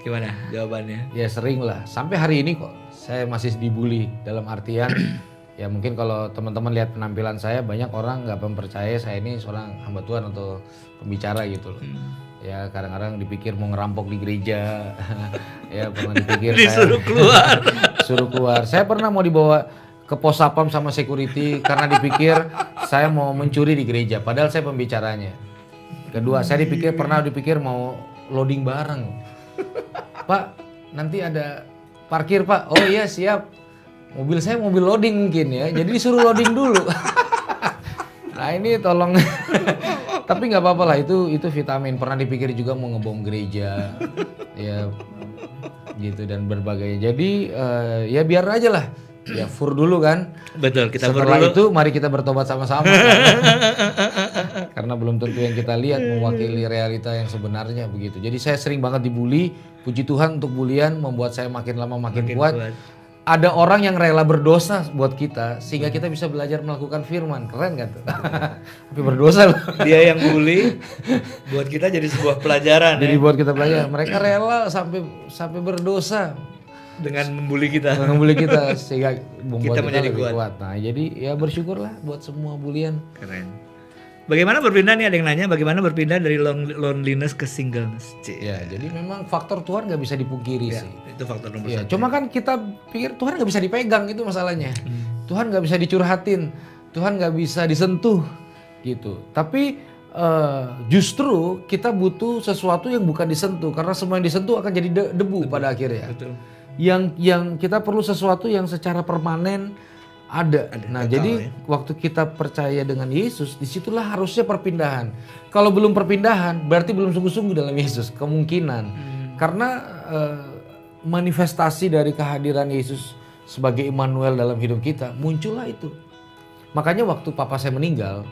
Gimana jawabannya? Ya sering lah. Sampai hari ini kok saya masih dibully dalam artian ya mungkin kalau teman-teman lihat penampilan saya banyak orang nggak mempercaya saya ini seorang hamba Tuhan atau pembicara gitu loh. Ya kadang-kadang dipikir mau ngerampok di gereja. Ya pernah dipikir Disuruh keluar. suruh keluar. Saya pernah mau dibawa ke pos sapam sama security karena dipikir saya mau mencuri di gereja padahal saya pembicaranya. Kedua, saya pernah dipikir mau loading barang. Pak, nanti ada parkir Pak. Oh iya siap. Mobil saya mobil loading mungkin ya. Jadi disuruh loading dulu. Nah ini tolong. Tapi nggak apa-apa lah itu vitamin. Pernah dipikir juga mau ngebom gereja. Ya gitu dan berbagai. Jadi ya biar aja lah. Ya fur dulu kan. Betul, kita Setelah dulu. itu mari kita bertobat sama-sama. Karena belum tentu yang kita lihat mewakili realita yang sebenarnya begitu. Jadi saya sering banget dibully. Puji Tuhan untuk bulian membuat saya makin lama makin kuat. Ada orang yang rela berdosa buat kita sehingga kita bisa belajar melakukan firman. Keren kan tuh? Tapi berdosa loh. Dia yang bully buat kita jadi sebuah pelajaran. Jadi ya. buat kita belajar. Mereka rela sampai berdosa Dengan membuli kita. membuli kita sehingga membuat Kita menjadi lebih kuat. kuat. Nah, jadi ya bersyukurlah buat semua bulian. Keren. Bagaimana berpindah nih, ada yang nanya bagaimana berpindah dari loneliness ke singleness? Ya, jadi memang faktor Tuhan nggak bisa dipungkiri Ya, sih. itu faktor nomor Ya, satu. cuma kan kita pikir Tuhan nggak bisa dipegang, itu masalahnya. Tuhan nggak bisa dicurhatin, Tuhan nggak bisa disentuh, gitu. Tapi justru kita butuh sesuatu yang bukan disentuh, karena semua yang disentuh akan jadi debu pada akhirnya. Betul. Yang kita perlu sesuatu yang secara permanen ada. Nah, kekal jadi ya. waktu kita percaya dengan Yesus, disitulah harusnya perpindahan. Kalau belum perpindahan, berarti belum sungguh-sungguh dalam Yesus, kemungkinan. Karena manifestasi dari kehadiran Yesus sebagai Immanuel dalam hidup kita, muncullah itu. Makanya waktu papa saya meninggal,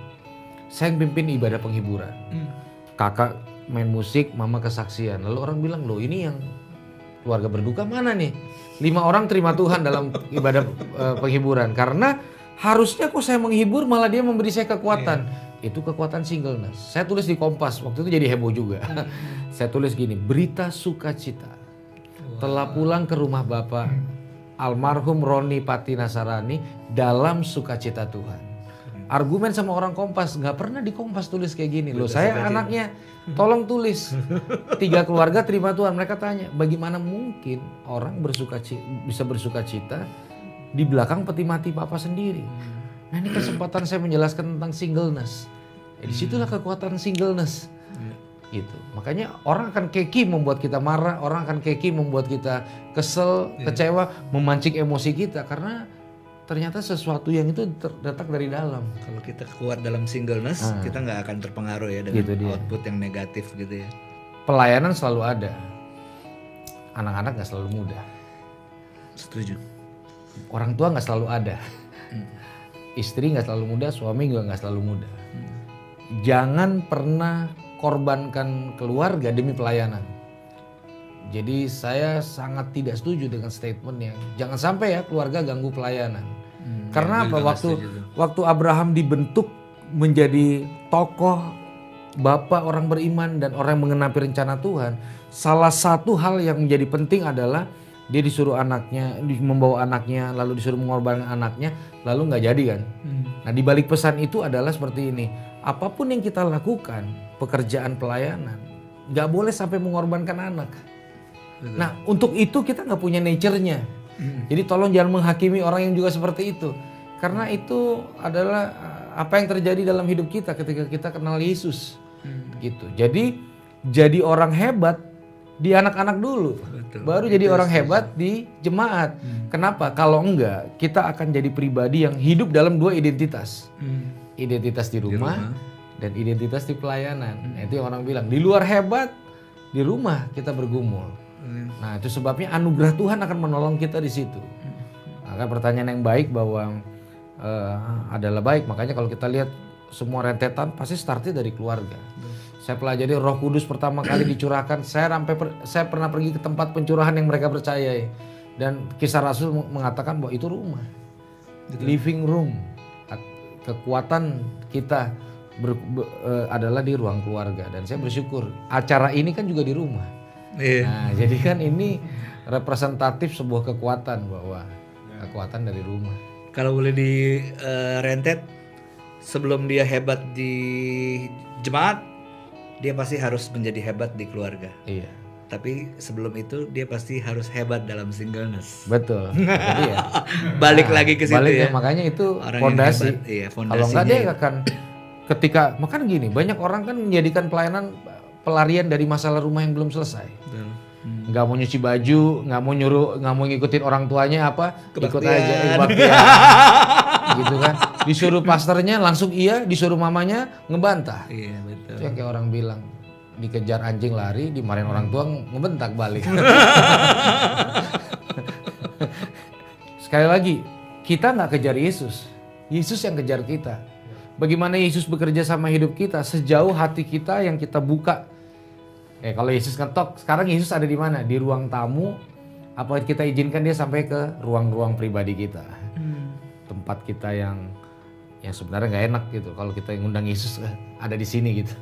saya yang pimpin ibadah penghiburan. Kakak main musik, mama kesaksian. Lalu orang bilang, loh ini yang keluarga berduka mana nih? 5 orang terima Tuhan dalam ibadah penghiburan. Karena harusnya kok saya menghibur malah dia memberi saya kekuatan. Itu kekuatan singleness. Saya tulis di Kompas, waktu itu jadi heboh juga. Saya tulis gini, berita sukacita. Telah pulang ke rumah Bapak almarhum Roni Pati Nasarani dalam sukacita Tuhan. Argumen sama orang Kompas, nggak pernah di Kompas tulis kayak gini. Loh saya anaknya, tolong tulis. 3 keluarga terima Tuhan. Mereka tanya, bagaimana mungkin orang bisa bersukacita di belakang peti mati papa sendiri. Nah ini kesempatan saya menjelaskan tentang singleness. Disitulah kekuatan singleness. Gitu. Makanya orang akan keki membuat kita marah, orang akan keki membuat kita kesel, kecewa, memancing emosi kita. Karena ternyata sesuatu yang itu terletak dari dalam. Kalau kita kuat dalam singleness, kita nggak akan terpengaruh ya dengan Gitu dia. output yang negatif gitu ya. Pelayanan selalu ada. Anak-anak gak selalu muda. Setuju. Orang tua gak selalu ada. Istri gak selalu muda, suami juga gak selalu muda. Jangan pernah korbankan keluarga demi pelayanan. Jadi saya sangat tidak setuju dengan statement yang jangan sampai ya keluarga ganggu pelayanan. Karena apa? Waktu Abraham dibentuk menjadi tokoh, bapak orang beriman dan orang yang mengenapi rencana Tuhan, salah satu hal yang menjadi penting adalah dia disuruh anaknya, membawa anaknya, lalu disuruh mengorbankan anaknya, lalu nggak jadi kan? Nah di balik pesan itu adalah seperti ini, apapun yang kita lakukan, pekerjaan pelayanan, nggak boleh sampai mengorbankan anak. Nah untuk itu kita nggak punya nature-nya. Jadi tolong jangan menghakimi orang yang juga seperti itu. Karena itu adalah apa yang terjadi dalam hidup kita ketika kita kenal Yesus. Gitu. Jadi orang hebat di anak-anak dulu. Betul. Baru jadi orang hebat di jemaat. Kenapa? Kalau enggak, kita akan jadi pribadi yang hidup dalam 2 identitas. Identitas di rumah dan identitas di pelayanan. Nah, itu yang orang bilang, di luar hebat, di rumah kita bergumul. Nah, itu sebabnya anugerah Tuhan akan menolong kita di situ. Maka pertanyaan yang baik bahwa adalah baik. Makanya kalau kita lihat semua rentetan pasti startnya dari keluarga. Saya pelajari Roh Kudus pertama kali dicurahkan. Saya pernah pergi ke tempat pencurahan yang mereka percayai. Dan Kisah Rasul mengatakan bahwa itu rumah, living room. Kekuatan kita adalah di ruang keluarga. Dan saya bersyukur acara ini kan juga di rumah. Nah, jadi kan ini representatif sebuah kekuatan bahwa kekuatan dari rumah. Kalau boleh di rentet, sebelum dia hebat di jemaat, dia pasti harus menjadi hebat di keluarga. Iya. Tapi sebelum itu dia pasti harus hebat dalam singleness. Betul. Jadi ya, Balik lagi ke situ ya. Makanya itu Orang yang fondasi. hebat, iya, Kalau enggak fondasinya dia itu. akan ketika makan gini, banyak orang kan menjadikan pelayanan pelarian dari masalah rumah yang belum selesai. Betul. Nggak mau nyuci baju, nggak mau ngikutin orang tuanya apa, ikut aja kebaktian. Gitu kan. Disuruh pastornya langsung iya, disuruh mamanya ngebantah. Iya betul. Itu yang kayak orang bilang dikejar anjing lari, dimarahin orang tua ngebentak balik. Sekali lagi, kita nggak kejar Yesus. Yesus yang kejar kita. Bagaimana Yesus bekerja sama hidup kita sejauh hati kita yang kita buka. Kalau Yesus ngetok, sekarang Yesus ada di mana? Di ruang tamu. Apa kita izinkan dia sampai ke ruang-ruang pribadi kita? Tempat kita yang sebenarnya nggak enak gitu. Kalau kita ngundang Yesus ada di sini gitu,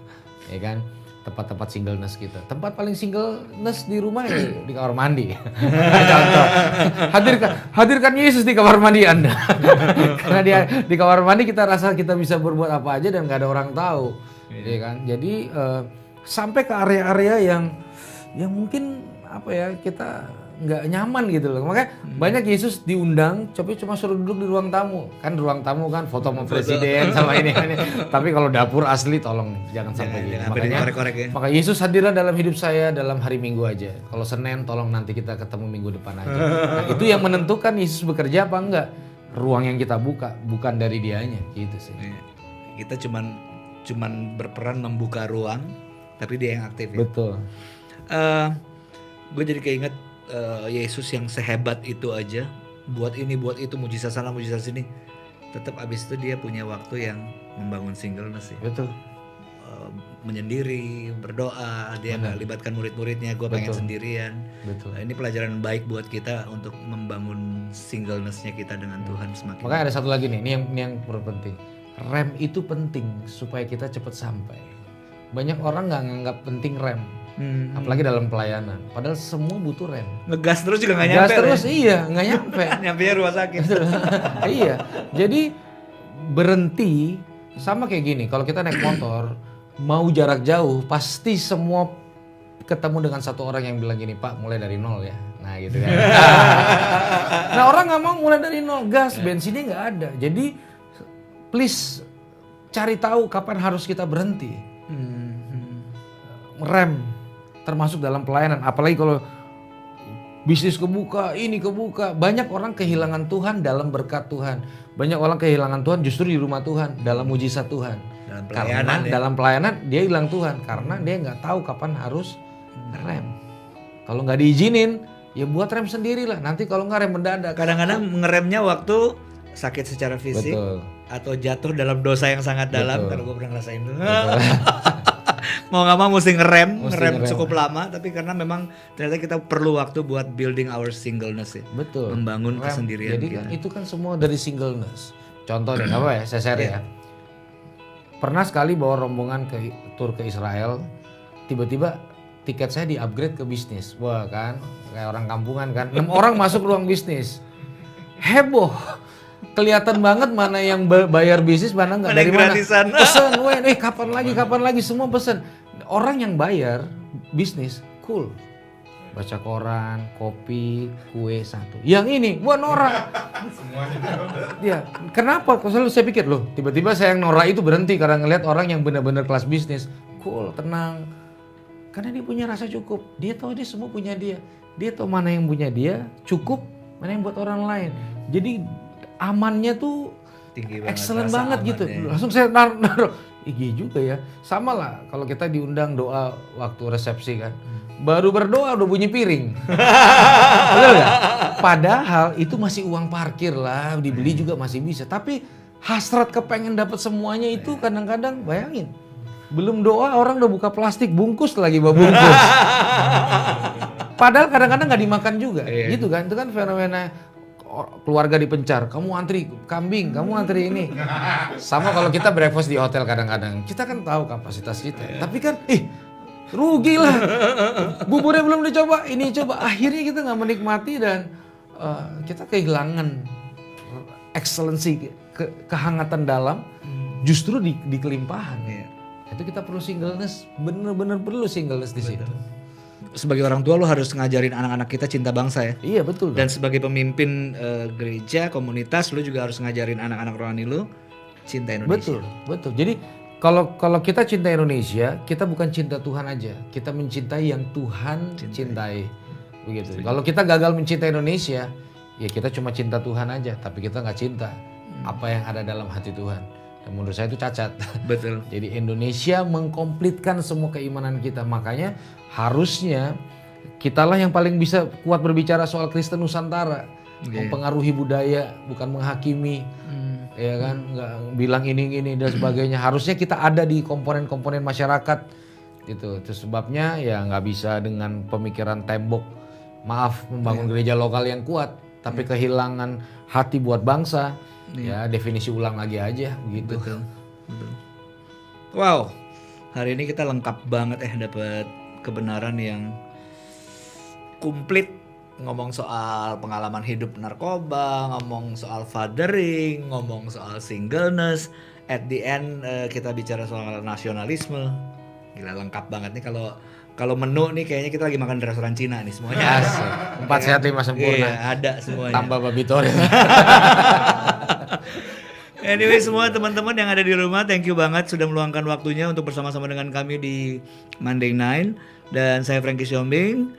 ya kan? tempat-tempat singleness kita. Tempat paling singleness di rumah ya di kamar mandi. Contoh, hadirkan Yesus di kamar mandi Anda. Karena dia di kamar mandi kita rasa kita bisa berbuat apa aja dan nggak ada orang tahu, ya kan? Jadi sampai ke area-area yang mungkin apa ya kita nggak nyaman gitu loh. Makanya banyak Yesus diundang, tapi cuma suruh duduk di ruang tamu. Kan ruang tamu kan foto sama presiden sama ini. Tapi kalau dapur asli tolong jangan sampai gitu. Makanya Yesus hadirlah dalam hidup saya dalam hari Minggu aja. Kalau Senin tolong nanti kita ketemu minggu depan aja. Nah, itu yang menentukan Yesus bekerja apa enggak. Ruang yang kita buka bukan dari dianya gitu sih. Kita cuman berperan membuka ruang, tapi dia yang aktif ya. Betul. Gue jadi keinget Yesus yang sehebat itu aja, buat ini buat itu, mujizat sana mujizat sini, tetap abis itu dia punya waktu yang membangun singleness ya. Betul. Menyendiri, berdoa, dia nggak libatkan murid-muridnya, gue pengen sendirian. Betul. Ini pelajaran baik buat kita untuk membangun singleness-nya kita dengan Tuhan semakin. Makanya ada satu lagi nih, ini yang penting. Rem itu penting supaya kita cepat sampai. Banyak orang nggak nganggap penting rem. Apalagi dalam pelayanan. Padahal semua butuh rem. Ngegas terus juga nggak nyampe. Ngegas terus iya nggak nyampe. Nyampe rumah sakit. Iya. Jadi berhenti sama kayak gini. Kalau kita naik motor mau jarak jauh pasti semua ketemu dengan satu orang yang bilang gini, Pak mulai dari nol ya. Nah gitu kan. Nah orang nggak mau mulai dari nol, gas bensinnya nggak ada. Jadi please cari tahu kapan harus kita berhenti. Rem termasuk dalam pelayanan, apalagi kalau bisnis kebuka, ini kebuka, banyak orang kehilangan Tuhan dalam berkat Tuhan, banyak orang kehilangan Tuhan justru di rumah Tuhan dalam mujizat Tuhan. Dalam pelayanan dia hilang Tuhan karena dia nggak tahu kapan harus rem. Kalau nggak diizinin, ya buat rem sendirilah. Nanti kalau nggak rem mendadak. Kadang-kadang ngeremnya waktu sakit secara fisik. Betul. Atau jatuh dalam dosa yang sangat dalam. Karena gue pernah ngerasain itu. Mau nggak mau mesti ngerem cukup lama, tapi karena memang ternyata kita perlu waktu buat building our singleness ya. Betul. Membangun rem. kesendirian Jadi kita. kan, itu kan semua dari singleness. Contoh nih apa ya, saya share ya. Pernah sekali bawa rombongan tur ke Israel, tiba-tiba tiket saya di-upgrade ke bisnis. Wah kan, kayak orang kampungan kan. 6 orang masuk ruang bisnis. Heboh. Kelihatan banget mana yang bayar bisnis, mana enggak. Dari mana? Pesen, kapan lagi semua pesen. Orang yang bayar bisnis, cool. Baca koran, kopi, kue satu. Yang ini, gua norak. Ya, kenapa? Selalu saya pikir loh, tiba-tiba saya yang norak itu berhenti karena ngelihat orang yang benar-benar kelas bisnis. Cool, tenang. Karena dia punya rasa cukup. Dia tahu dia semua punya dia. Dia tahu mana yang punya dia, cukup, mana yang buat orang lain. Jadi amannya tuh tinggi banget, excellent banget gitu. Langsung saya naruh. Iya juga ya. Sama lah kalau kita diundang doa waktu resepsi kan. Baru berdoa udah bunyi piring. Betul gak? Padahal itu masih uang parkir lah, dibeli juga masih bisa. Tapi hasrat kepengen dapat semuanya itu kadang-kadang bayangin. Belum doa orang udah buka plastik bungkus lagi bawa bungkus. Padahal kadang-kadang nggak dimakan juga, gitu kan? Itu kan fenomena keluarga dipencar. Kamu antri kambing, kamu antri ini. Sama kalau kita breakfast di hotel kadang-kadang, kita kan tahu kapasitas kita. Tapi kan, rugi lah. Buburnya belum dicoba, ini coba. Akhirnya kita nggak menikmati dan kita kehilangan excellency, kehangatan dalam, justru di kelimpahan. Itu kita perlu singleness, bener-bener perlu singleness di situ. Sebagai orang tua lo harus ngajarin anak-anak kita cinta bangsa ya. Iya betul. Dan sebagai pemimpin gereja, komunitas, lo juga harus ngajarin anak-anak rohani lo cinta Indonesia. Betul. Jadi kalau kita cinta Indonesia, kita bukan cinta Tuhan aja, kita mencintai yang Tuhan cintai. Begitu. Kalau kita gagal mencintai Indonesia, ya kita cuma cinta Tuhan aja, tapi kita nggak cinta apa yang ada dalam hati Tuhan. Dan menurut saya itu cacat. Betul. Jadi Indonesia mengkomplitkan semua keimanan kita. Makanya harusnya kitalah yang paling bisa kuat berbicara soal Kristen Nusantara. Mempengaruhi budaya, bukan menghakimi. Ya kan, nggak bilang ini dan sebagainya. Harusnya kita ada di komponen-komponen masyarakat. Gitu. Itu sebabnya ya nggak bisa dengan pemikiran tembok. Maaf, membangun gereja lokal yang kuat. Tapi kehilangan hati buat bangsa. Ya definisi ulang lagi aja begitu. Betul. Wow, Hari ini kita lengkap banget dapat kebenaran yang komplit. Ngomong soal pengalaman hidup narkoba, ngomong soal fathering, ngomong soal singleness. At the end kita bicara soal nasionalisme. Gila lengkap banget nih kalau menu nih kayaknya kita lagi makan di restoran Cina nih semuanya. Asik. 4 sehat 5 sempurna. Iya, ada semuanya. Tambah babi tor. Anyway semua teman-teman yang ada di rumah, thank you banget sudah meluangkan waktunya untuk bersama-sama dengan kami di Monday Nine. Dan saya Frankie Siombing.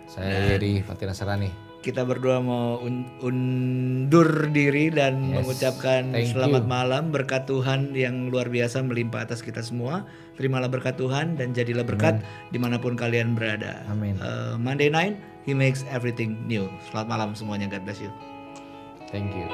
Saya Yeri Fatina Sarani. Kita berdua mau undur diri dan mengucapkan thank selamat you. malam. Berkat Tuhan yang luar biasa melimpah atas kita semua. Terimalah berkat Tuhan dan jadilah berkat dimanapun kalian berada. Amin. Monday Nine, He makes everything new. Selamat malam semuanya, God bless you. Thank you.